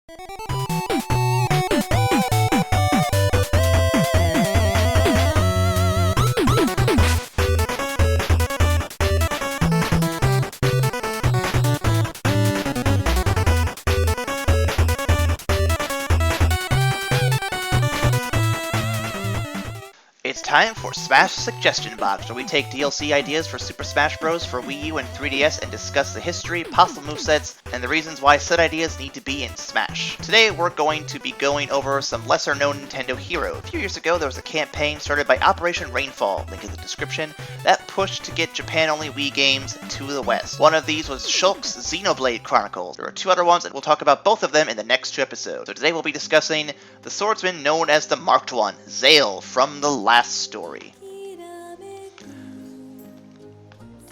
It's time for Smash Suggestion Box, where we take DLC ideas for Super Smash Bros. For Wii U and 3DS and discuss the history, possible movesets, and the reasons why said ideas need to be in Smash. Today we're going to be going over some lesser-known Nintendo hero. A few years ago there was a campaign started by Operation Rainfall, link in the description, that pushed to get Japan-only Wii games to the West. One of these was Shulk's Xenoblade Chronicles. There are two other ones, and we'll talk about both of them in the next two episodes. So today we'll be discussing the swordsman known as the Marked One, Zael from the Last Story.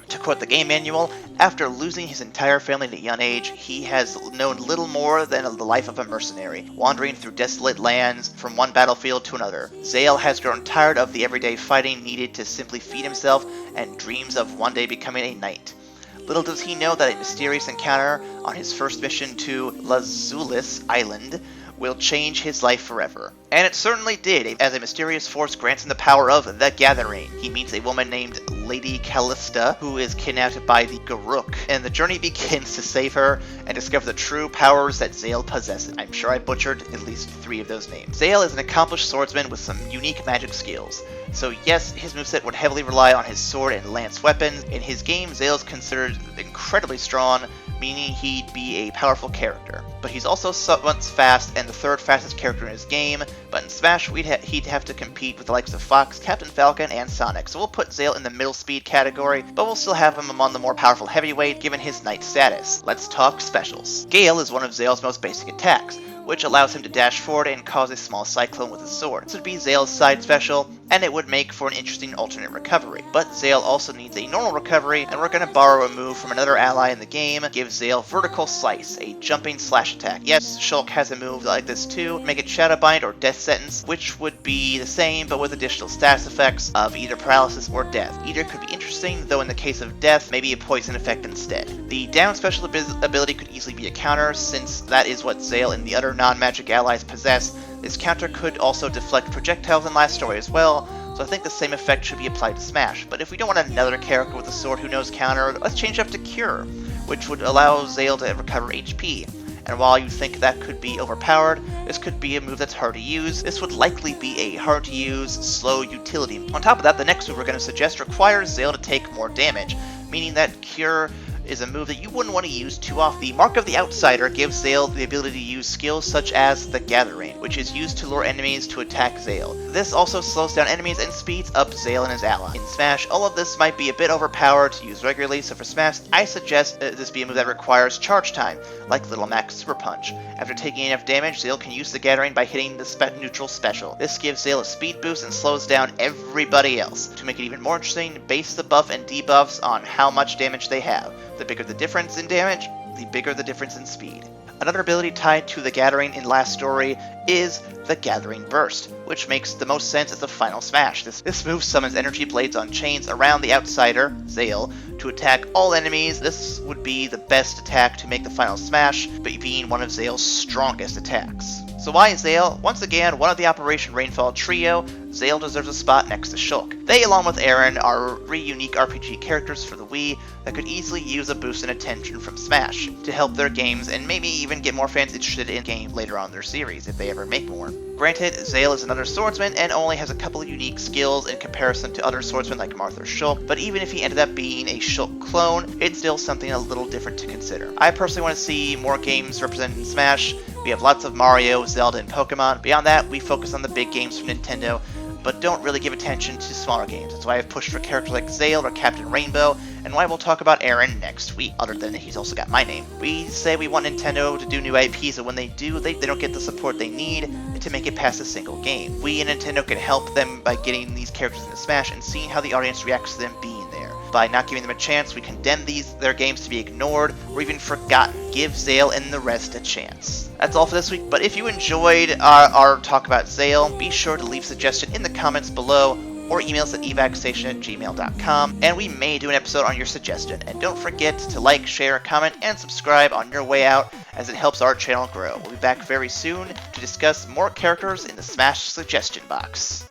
To quote the game manual, after losing his entire family at a young age, he has known little more than the life of a mercenary, wandering through desolate lands from one battlefield to another. Zael has grown tired of the everyday fighting needed to simply feed himself and dreams of one day becoming a knight. Little does he know that a mysterious encounter on his first mission to Lazulis Island will change his life forever. And it certainly did, as a mysterious force grants him the power of the Gathering. He meets a woman named Lady Callista, who is kidnapped by the Garuk, and the journey begins to save her and discover the true powers that Zael possesses. I'm sure I butchered at least 3 of those names. Zael is an accomplished swordsman with some unique magic skills. So yes, his moveset would heavily rely on his sword and lance weapons. In his game, Zael is considered incredibly strong, meaning he'd be a powerful character. But he's also somewhat fast and the 3rd fastest character in his game, but in Smash he'd have to compete with the likes of Fox, Captain Falcon, and Sonic, so we'll put Zael in the middle speed category, but we'll still have him among the more powerful heavyweight given his knight status. Let's talk specials. Gale is one of Zael's most basic attacks, which allows him to dash forward and cause a small cyclone with his sword. This would be Zael's side special, and it would make for an interesting alternate recovery. But Zael also needs a normal recovery, and we're going to borrow a move from another ally in the game, give Zael Vertical Slice, a jumping slash attack. Yes, Shulk has a move like this too, make it Shadow Bind or Death Sentence, which would be the same but with additional status effects of either paralysis or death. Either could be interesting, though in the case of death, maybe a poison effect instead. The down special ability could easily be a counter, since that is what Zael and the other non-magic allies possess. This counter could also deflect projectiles in Last Story as well, so I think the same effect should be applied to Smash. But if we don't want another character with a sword who knows counter, let's change up to Cure, which would allow Zael to recover HP. And while you think that could be overpowered, this could be a move that's hard to use. This would likely be a hard to use, slow utility. On top of that, the next move we're going to suggest requires Zael to take more damage, meaning that Cure is a move that you wouldn't want to use too often. The Mark of the Outsider gives Zael the ability to use skills such as the Gathering, which is used to lure enemies to attack Zael. This also slows down enemies and speeds up Zael and his ally. In Smash, all of this might be a bit overpowered to use regularly, so for Smash, I suggest this be a move that requires charge time, like Little Mac's Super Punch. After taking enough damage, Zael can use the Gathering by hitting the neutral special. This gives Zael a speed boost and slows down everybody else. To make it even more interesting, base the buff and debuffs on how much damage they have. The bigger the difference in damage, the bigger the difference in speed. Another ability tied to the Gathering in Last Story is the Gathering Burst, which makes the most sense as the final Smash. This move summons energy blades on chains around the outsider, Zael, to attack all enemies. This would be the best attack to make the final Smash, but being one of Zael's strongest attacks. So why Zael? Once again, one of the Operation Rainfall trio, Zael deserves a spot next to Shulk. They, along with Aaron, are 3 unique RPG characters for the Wii that could easily use a boost in attention from Smash to help their games and maybe even get more fans interested in games later on in their series if they ever make more. Granted, Zael is another swordsman and only has a couple of unique skills in comparison to other swordsmen like Marth or Shulk, but even if he ended up being a Shulk clone, it's still something a little different to consider. I personally want to see more games represented in Smash. We have lots of Mario, Zelda, and Pokemon. Beyond that, we focus on the big games from Nintendo, but don't really give attention to smaller games. That's why I've pushed for characters like Zael or Captain Rainbow, and why we'll talk about Aaron next week, other than he's also got my name. We say we want Nintendo to do new IPs, and when they do, they don't get the support they need to make it past a single game. We and Nintendo can help them by getting these characters into Smash and seeing how the audience reacts to them being there. By not giving them a chance, we condemn their games to be ignored or even forgotten. Give Zael and the rest a chance. That's all for this week, but if you enjoyed our talk about Zael, be sure to leave a suggestion in the comments below, or email us at evacstation@gmail.com, and we may do an episode on your suggestion. And don't forget to like, share, comment, and subscribe on your way out, as it helps our channel grow. We'll be back very soon to discuss more characters in the Smash suggestion box.